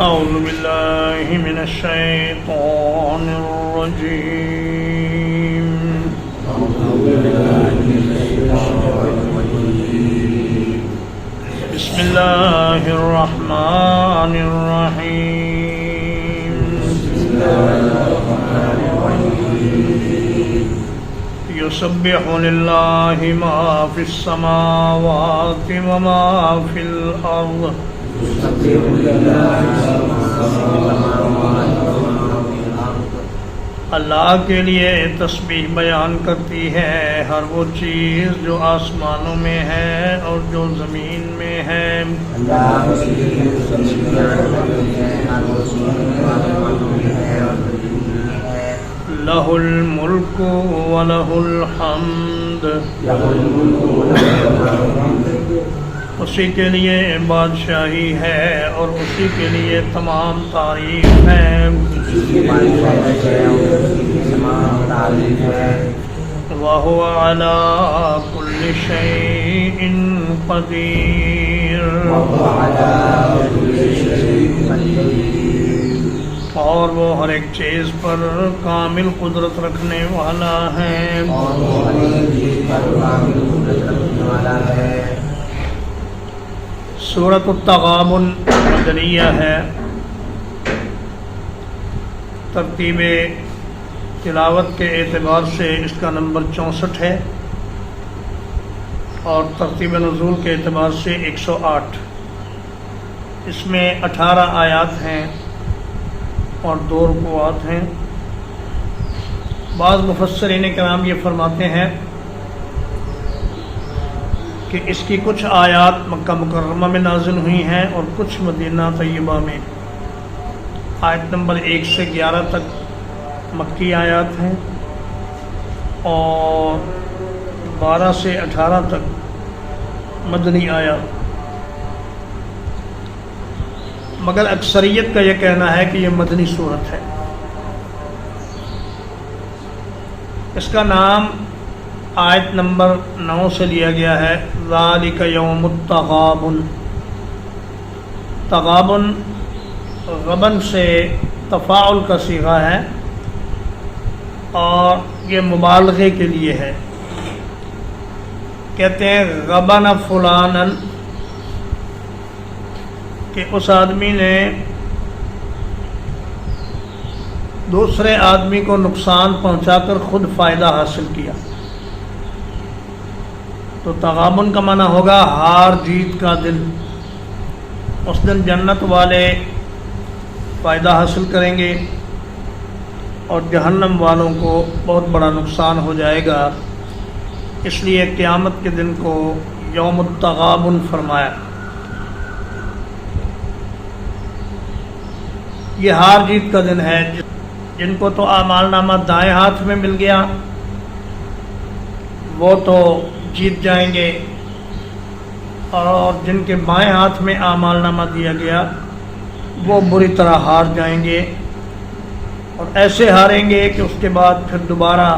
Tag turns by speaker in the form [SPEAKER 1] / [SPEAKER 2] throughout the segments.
[SPEAKER 1] أعوذ بالله من الشيطان الرجيم بسم الله الرحمن الرحيم يسبح لله ما في السماوات وما في الأرض اللہ کے لیے تسبیح بیان کرتی ہے ہر وہ چیز جو آسمانوں میں ہے اور جو زمین میں ہے۔ لہ الملک ولہ الحمد، اسی کے لیے بادشاہی ہے اور اسی کے لیے تمام تعریف ہے۔ وَهُوَ عَلَى كُلِّ شَيْءٍ قَدِيرٌ، اور وہ ہر ایک چیز پر کامل قدرت رکھنے والا ہے۔ سورۃ التغابن مدنیہ ہے، ترتیب تلاوت کے اعتبار سے اس کا نمبر 64 ہے اور ترتیب نزول کے اعتبار سے 108۔ اس میں 18 آیات ہیں اور 2 رکوعات ہیں۔ بعض مفسرین کرام یہ فرماتے ہیں کہ اس کی کچھ آیات مکہ مکرمہ میں نازل ہوئی ہیں اور کچھ مدینہ طیبہ میں۔ آیت نمبر 1 سے 11 تک مکی آیات ہیں اور 12 سے 18 تک مدنی آیات، مگر اکثریت کا یہ کہنا ہے کہ یہ مدنی صورت ہے۔ اس کا نام آیت نمبر 9 سے لیا گیا ہے، ذالک یوم التغابن۔ تغابن غبن سے تفاعل کا صیغہ ہے اور یہ مبالغے کے لیے ہے۔ کہتے ہیں غبن فلانن، کہ اس آدمی نے دوسرے آدمی کو نقصان پہنچا کر خود فائدہ حاصل کیا، تو تغابن کا معنی ہوگا ہار جیت کا دن۔ اس دن جنت والے فائدہ حاصل کریں گے اور جہنم والوں کو بہت بڑا نقصان ہو جائے گا، اس لیے قیامت کے دن کو یوم التغابن فرمایا۔ یہ ہار جیت کا دن ہے۔ جن کو تو اعمال نامہ دائیں ہاتھ میں مل گیا وہ تو جیت جائیں گے، اور جن کے بائیں ہاتھ میں اعمال نامہ دیا گیا وہ بری طرح ہار جائیں گے، اور ایسے ہاریں گے کہ اس کے بعد پھر دوبارہ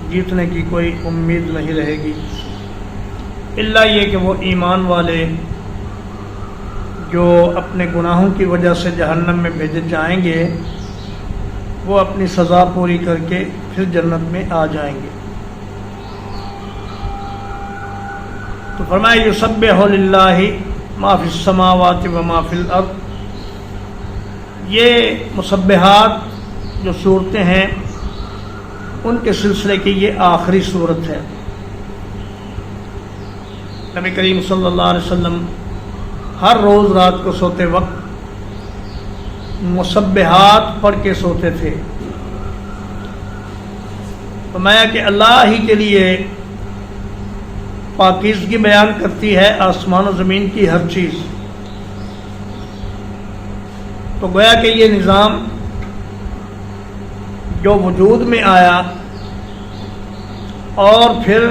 [SPEAKER 1] جیتنے کی کوئی امید نہیں رہے گی، الا یہ کہ وہ ایمان والے جو اپنے گناہوں کی وجہ سے جہنم میں بھیجے جائیں گے وہ اپنی سزا پوری کر کے پھر جنت میں آ جائیں گے۔ تو فرمایا یسبح للہ ما فی السماوات و ما فی الارض۔ یہ مسبحات جو صورتیں ہیں ان کے سلسلے کی یہ آخری صورت ہے۔ نبی کریم صلی اللہ علیہ وسلم ہر روز رات کو سوتے وقت مسبحات پڑھ کے سوتے تھے۔ فرمایا کہ اللہ ہی کے لیے پاکیزگی بیان کرتی ہے آسمان و زمین کی ہر چیز۔ تو گویا کہ یہ نظام جو وجود میں آیا اور پھر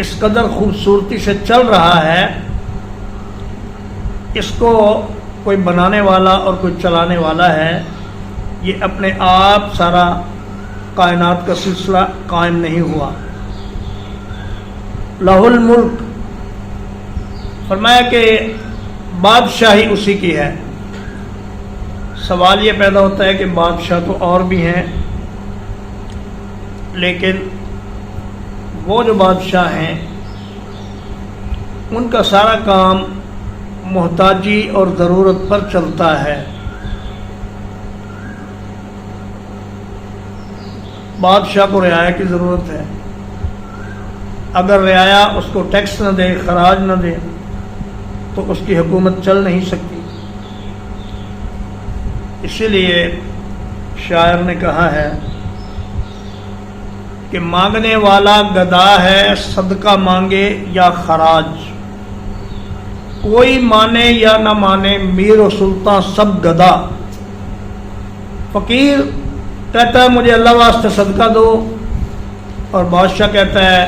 [SPEAKER 1] اس قدر خوبصورتی سے چل رہا ہے، اس کو کوئی بنانے والا اور کوئی چلانے والا ہے، یہ اپنے آپ سارا کائنات کا سلسلہ قائم نہیں ہوا۔ لہ الملک، فرمایا کہ بادشاہی اسی کی ہے۔ سوال یہ پیدا ہوتا ہے کہ بادشاہ تو اور بھی ہیں، لیکن وہ جو بادشاہ ہیں ان کا سارا کام محتاجی اور ضرورت پر چلتا ہے۔ بادشاہ کو رعایا کی ضرورت ہے، اگر رعایا اس کو ٹیکس نہ دے، خراج نہ دے تو اس کی حکومت چل نہیں سکتی۔ اسی لیے شاعر نے کہا ہے کہ مانگنے والا گدا ہے، صدقہ مانگے یا خراج، کوئی مانے یا نہ مانے میر و سلطان سب گدا۔ فقیر کہتا ہے مجھے اللہ واسطے صدقہ دو، اور بادشاہ کہتا ہے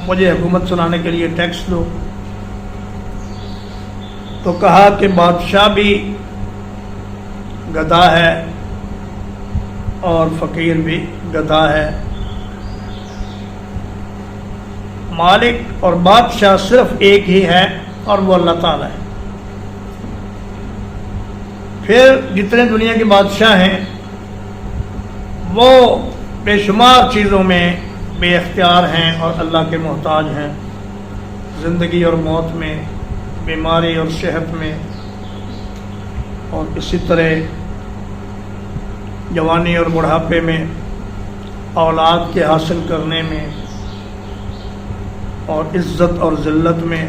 [SPEAKER 1] مجھے حکومت چلانے کے لیے ٹیکس دو۔ تو کہا کہ بادشاہ بھی گدا ہے اور فقیر بھی گدا ہے، مالک اور بادشاہ صرف ایک ہی ہے اور وہ اللہ تعالیٰ ہے۔ پھر جتنے دنیا کے بادشاہ ہیں وہ بے شمار چیزوں میں بے اختیار ہیں اور اللہ کے محتاج ہیں، زندگی اور موت میں، بیماری اور صحت میں، اور اسی طرح جوانی اور بڑھاپے میں، اولاد کے حاصل کرنے میں، اور عزت اور ذلت میں۔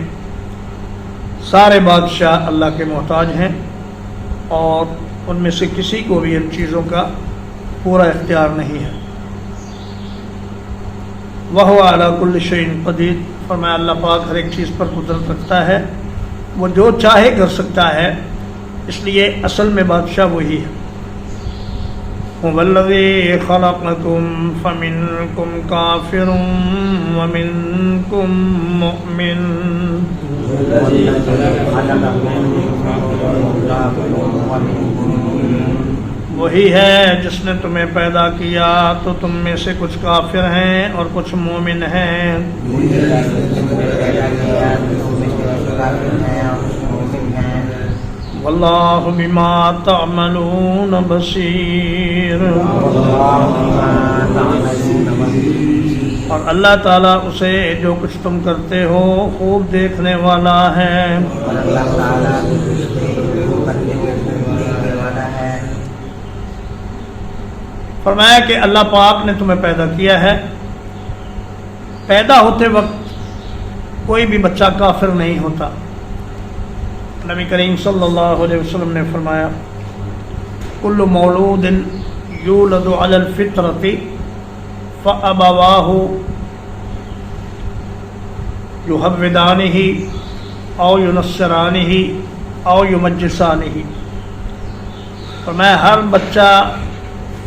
[SPEAKER 1] سارے بادشاہ اللہ کے محتاج ہیں اور ان میں سے کسی کو بھی ان چیزوں کا پورا اختیار نہیں ہے۔ وَهُوَ عَلَى كُلِّ شَيْءٍ قَدِيرٌ، فرمایا اللہ پاک ہر ایک چیز پر قدرت رکھتا ہے، وہ جو چاہے کر سکتا ہے، اس لیے اصل میں بادشاہ وہی ہے۔ هُوَ الَّذِي خَلَقَكُمْ فَمِنْكُمْ كَافِرٌ وَمِنْكُمْ مُؤْمِنٌ، وہی ہے جس نے تمہیں پیدا کیا تو تم میں سے کچھ کافر ہیں اور کچھ مومن ہیں۔ واللہ بما تعملون بصیر، اور اللہ تعالیٰ اسے جو کچھ تم کرتے ہو خوب دیکھنے والا ہے۔ فرمایا کہ اللہ پاک نے تمہیں پیدا کیا ہے، پیدا ہوتے وقت کوئی بھی بچہ کافر نہیں ہوتا۔ نبی کریم صلی اللہ علیہ وسلم نے فرمایا کل مولود یولد علی الفطرۃ فابواہ یحودانہ او ینصرانہ او یمجسانہ، فرمایا ہر بچہ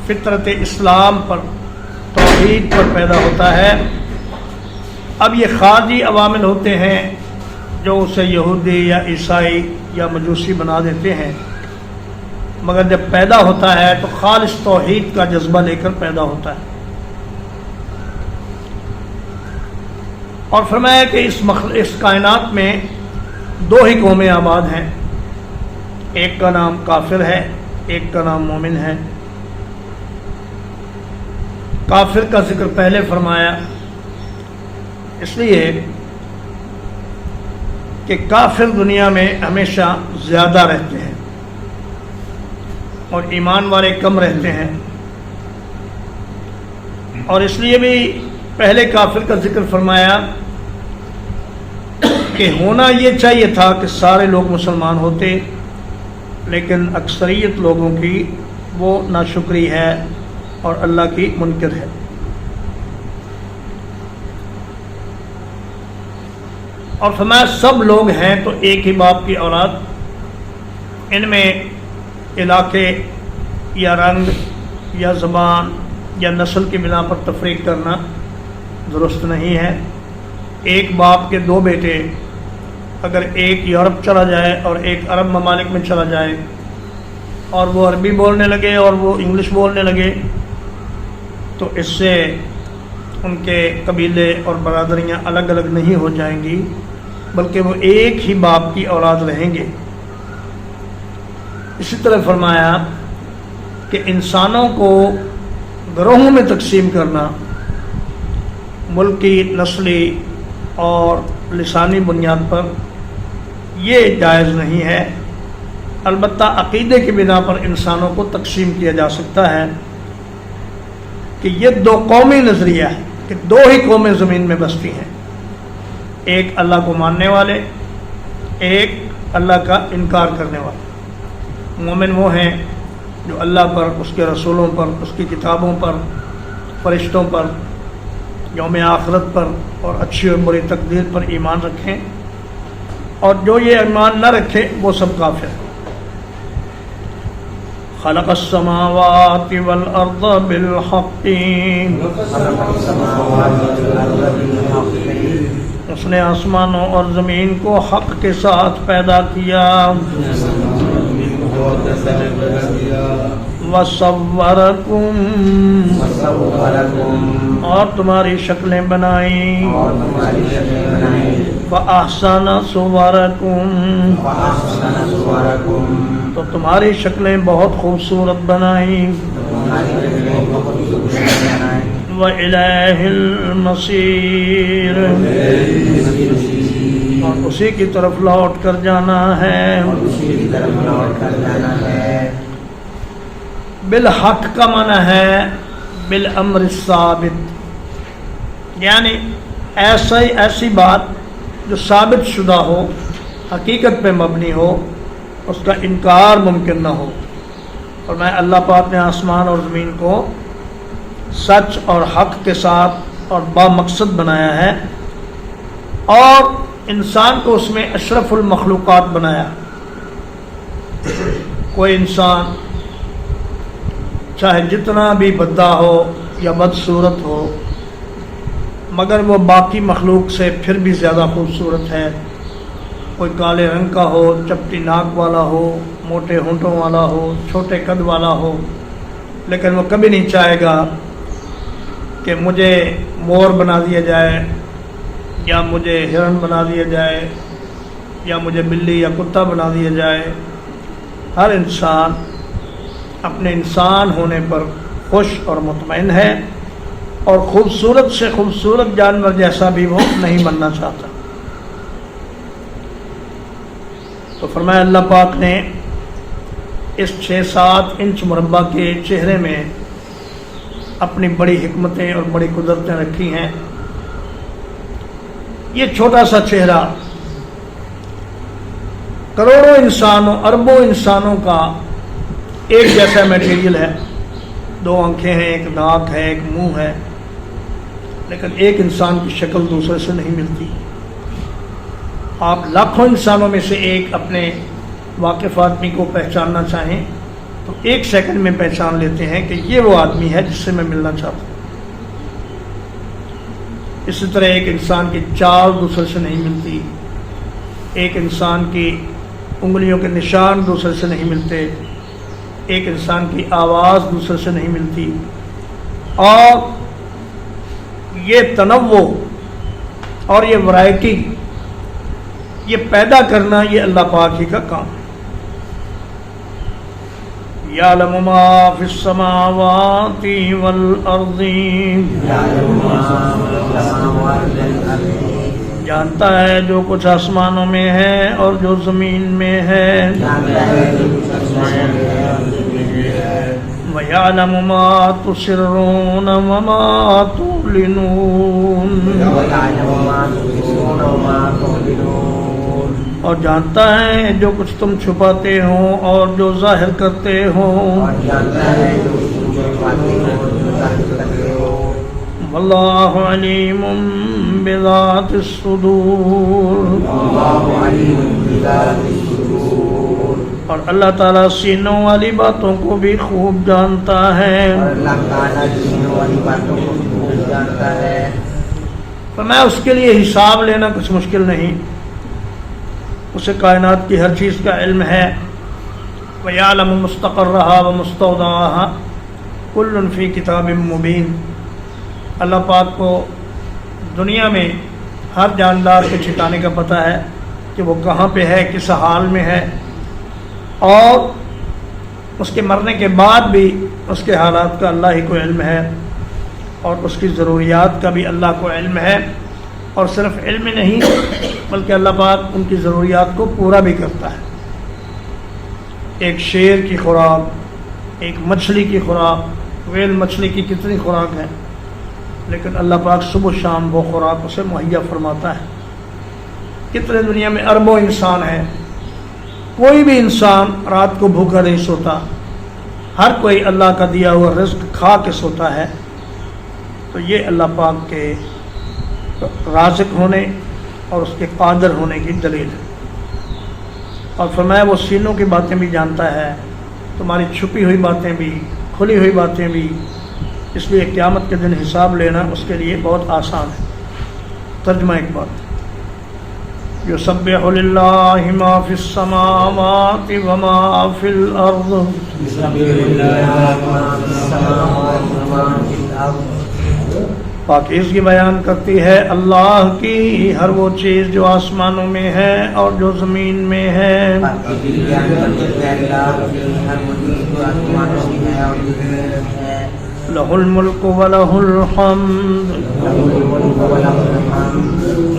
[SPEAKER 1] فطرت اسلام پر، توحید پر پیدا ہوتا ہے۔ اب یہ خارجی عوامل ہوتے ہیں جو اسے یہودی یا عیسائی یا مجوسی بنا دیتے ہیں، مگر جب پیدا ہوتا ہے تو خالص توحید کا جذبہ لے کر پیدا ہوتا ہے۔ اور فرمایا کہ اس کائنات میں دو ہی قومیں آباد ہیں، ایک کا نام کافر ہے، ایک کا نام مومن ہے۔ کافر کا ذکر پہلے فرمایا اس لیے کہ کافر دنیا میں ہمیشہ زیادہ رہتے ہیں اور ایمان والے کم رہتے ہیں، اور اس لیے بھی پہلے کافر کا ذکر فرمایا کہ ہونا یہ چاہیے تھا کہ سارے لوگ مسلمان ہوتے، لیکن اکثریت لوگوں کی وہ ناشکری ہے اور اللہ کی منکر ہے۔ اور فرمایا سب لوگ ہیں تو ایک ہی باپ کی اولاد، ان میں علاقے یا رنگ یا زبان یا نسل کی بنا پر تفریق کرنا درست نہیں ہے۔ ایک باپ کے دو بیٹے اگر ایک یورپ چلا جائے اور ایک عرب ممالک میں چلا جائے اور وہ عربی بولنے لگے اور وہ انگلش بولنے لگے تو اس سے ان کے قبیلے اور برادریاں الگ الگ نہیں ہو جائیں گی، بلکہ وہ ایک ہی باپ کی اولاد رہیں گے۔ اسی طرح فرمایا کہ انسانوں کو گروہوں میں تقسیم کرنا ملکی، نسلی اور لسانی بنیاد پر یہ جائز نہیں ہے۔ البتہ عقیدے کی بنا پر انسانوں کو تقسیم کیا جا سکتا ہے کہ یہ دو قومی نظریہ ہے کہ دو ہی قومیں زمین میں بستی ہیں، ایک اللہ کو ماننے والے، ایک اللہ کا انکار کرنے والے۔ مومن وہ ہیں جو اللہ پر، اس کے رسولوں پر، اس کی کتابوں پر، فرشتوں پر، یوم آخرت پر اور اچھی اور بری تقدیر پر ایمان رکھیں، اور جو یہ ایمان نہ رکھے وہ سب کافر ہیں۔ خلق السماوات والارض بالحق، اس نے آسمانوں اور زمین کو حق کے ساتھ پیدا کیا۔ وَصَوَّرَكُمْ، اور تمہاری شکلیں بنائیں۔ فَأَحْسَنَ صُوَرَكُمْ، تو تمہاری شکلیں بہت خوبصورت بنائیں۔ وَإِلَيْهِ الْمَصِيرُ، اور اسی کی طرف لوٹ کر جانا ہے۔ بالحق کا معنی ہے بالامر الثابت، یعنی ایسی بات جو ثابت شدہ ہو، حقیقت پہ مبنی ہو، اس کا انکار ممکن نہ ہو۔ اور میں اللہ پاک نے آسمان اور زمین کو سچ اور حق کے ساتھ اور با مقصد بنایا ہے، اور انسان کو اس میں اشرف المخلوقات بنایا۔ کوئی انسان چاہے جتنا بھی بدا ہو یا بدصورت ہو، مگر وہ باقی مخلوق سے پھر بھی زیادہ خوبصورت ہے۔ کوئی کالے رنگ کا ہو، چپٹی ناک والا ہو، موٹے ہونٹوں والا ہو، چھوٹے قد والا ہو، لیکن وہ کبھی نہیں چاہے گا کہ مجھے مور بنا دیا جائے، یا مجھے ہرن بنا دیا جائے، یا مجھے بلی یا کتا بنا دیا جائے۔ ہر انسان اپنے انسان ہونے پر خوش اور مطمئن ہے، اور خوبصورت سے خوبصورت جانور جیسا بھی وہ نہیں بننا چاہتا۔ تو فرمایا اللہ پاک نے اس 6-7 انچ مربع کے چہرے میں اپنی بڑی حکمتیں اور بڑی قدرتیں رکھی ہیں۔ یہ چھوٹا سا چہرہ کروڑوں انسانوں، اربوں انسانوں کا ایک جیسا میٹیریل ہے۔ 2 آنکھیں ہیں، ایک ناک ہے، ایک منہ ہے، لیکن ایک انسان کی شکل دوسرے سے نہیں ملتی۔ آپ لاکھوں انسانوں میں سے ایک اپنے واقف آدمی کو پہچاننا چاہیں تو 1 سیکنڈ میں پہچان لیتے ہیں کہ یہ وہ آدمی ہے جس سے میں ملنا چاہتا ہوں۔ اسی طرح ایک انسان کی چال دوسرے سے نہیں ملتی، ایک انسان کی انگلیوں کے نشان دوسرے سے نہیں ملتے، ایک انسان کی آواز دوسرے سے نہیں ملتی۔ اور یہ تنوع اور یہ ورائٹی، یہ پیدا کرنا، یہ اللہ پاک ہی کا کام ہے۔ یعلم ما فی السماوات والارض، جانتا ہے جو کچھ آسمانوں میں ہے اور جو زمین میں ہے۔ وَيَعْلَمُ مَا تُسِرُّونَ وَمَا تُعْلِنُونَ، اور جانتا ہے جو کچھ تم چھپاتے ہو اور جو ظاہر کرتے ہو۔ واللہ علیم بذات الصدور، اور اللہ تعالیٰ سینوں والی باتوں کو بھی خوب جانتا ہے۔ تو میں اس کے لیے حساب لینا کچھ مشکل نہیں، اسے کائنات کی ہر چیز کا علم ہے۔ وَيَعْلَمُ مُسْتَقَرَّهَا وَمُسْتَوْدَعَهَا كُلٌّ فِي كِتَابٍ مُبِينٍ، اللہ پاک کو دنیا میں ہر جاندار کے ٹھکانے کا پتہ ہے کہ وہ کہاں پہ ہے، کس حال میں ہے، اور اس کے مرنے کے بعد بھی اس کے حالات کا اللہ ہی کو علم ہے، اور اس کی ضروریات کا بھی اللہ کو علم ہے، اور صرف علم ہی نہیں بلکہ اللہ پاک ان کی ضروریات کو پورا بھی کرتا ہے۔ ایک شیر کی خوراک، ایک مچھلی کی خوراک، ویل مچھلی کی کتنی خوراک ہے، لیکن اللہ پاک صبح و شام وہ خوراک اسے مہیا فرماتا ہے۔ کتنے دنیا میں اربوں انسان ہیں، کوئی بھی انسان رات کو بھوکا نہیں سوتا، ہر کوئی اللہ کا دیا ہوا رزق کھا کے سوتا ہے۔ تو یہ اللہ پاک کے رازق ہونے اور اس کے قادر ہونے کی دلیل ہے۔ اور فرمایا وہ سینوں کی باتیں بھی جانتا ہے، تمہاری چھپی ہوئی باتیں بھی، کھلی ہوئی باتیں بھی، اس لیے قیامت کے دن حساب لینا اس کے لیے بہت آسان ہے۔ ترجمہ ایک بات، یسبح للہ ما فی السماوات وما فی الارض، پاکیزگی بیان کرتی ہے اللہ کی ہر وہ چیز جو آسمانوں میں ہے اور جو زمین میں ہے۔ لہ الملک ولہ الحمد،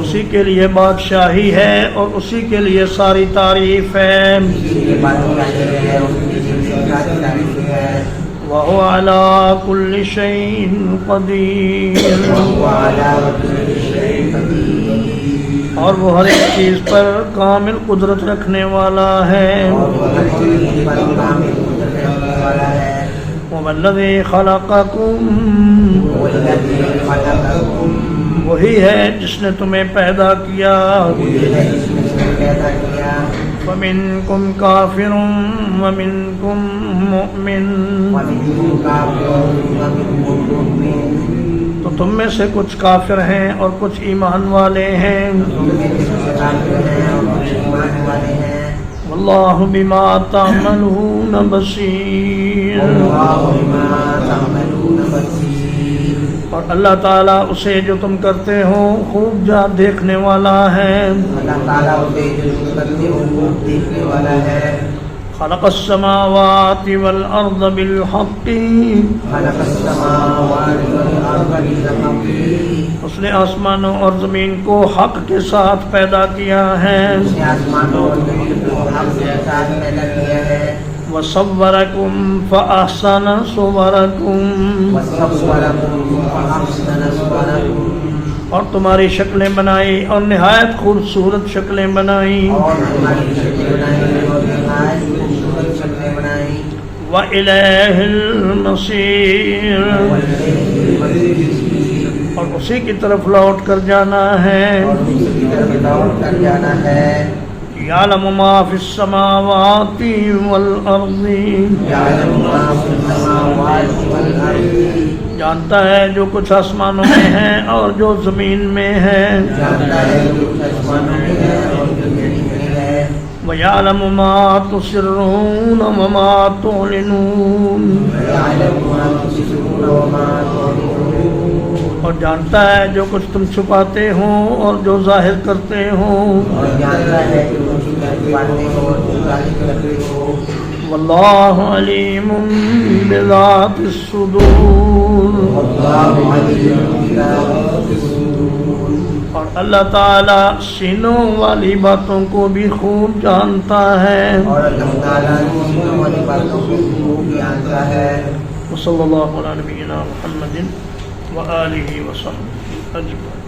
[SPEAKER 1] اسی کے لیے بادشاہی ہے اور اسی کے لیے ساری تعریف ہے۔ وَهُوَ عَلَىٰ كُلِّ شَيْءٍ قَدِيرٌ، اور وہ ہر ایک چیز پر کامل قدرت رکھنے والا ہے۔ وَهُوَ الَّذِي خَلَقَكُم، وہی ہے جس نے تمہیں پیدا کیا۔ فَمِنْكُمْ كَافِرٌ وَمِنْكُمْ مُؤْمِنٌ، تو تم میں سے کچھ کافر ہیں اور کچھ ایمان والے ہیں۔ واللہ بما تعملون بصیر، اور اللہ تعالیٰ اسے جو تم کرتے ہو خوب جان دیکھنے والا ہے۔ خلق السماوات والارض بالحق، اس نے آسمانوں اور زمین کو حق کے ساتھ پیدا کیا ہے۔ وَصَوَّرَكُمْ فَأَحْسَنَ صُوَرَكُمْ، اور تمہاری شکلیں بنائی اور نہایت خوبصورت شکلیں بنائی۔ وَإِلَيْهِ الْمَصِيرُ، اور اسی کی طرف لوٹ کر جانا ہے۔ یعلم ما فی السماوات والارض، جانتا ہے جو کچھ آسمانوں میں ہے اور جو زمین میں ہے۔ وَيَعْلَمُ مَا تُسِرُّونَ وَمَا تُعْلِنُونَ، اور جانتا ہے جو کچھ تم چھپاتے ہو اور جو ظاہر کرتے ہو۔ واللہ علیم بذات الصدور، اور اللہ تعالیٰ سینوں والی باتوں کو بھی خوب جانتا ہے۔ وصلی اللہ علی نبینا محمد وآلہ وصحبہ اجمعین۔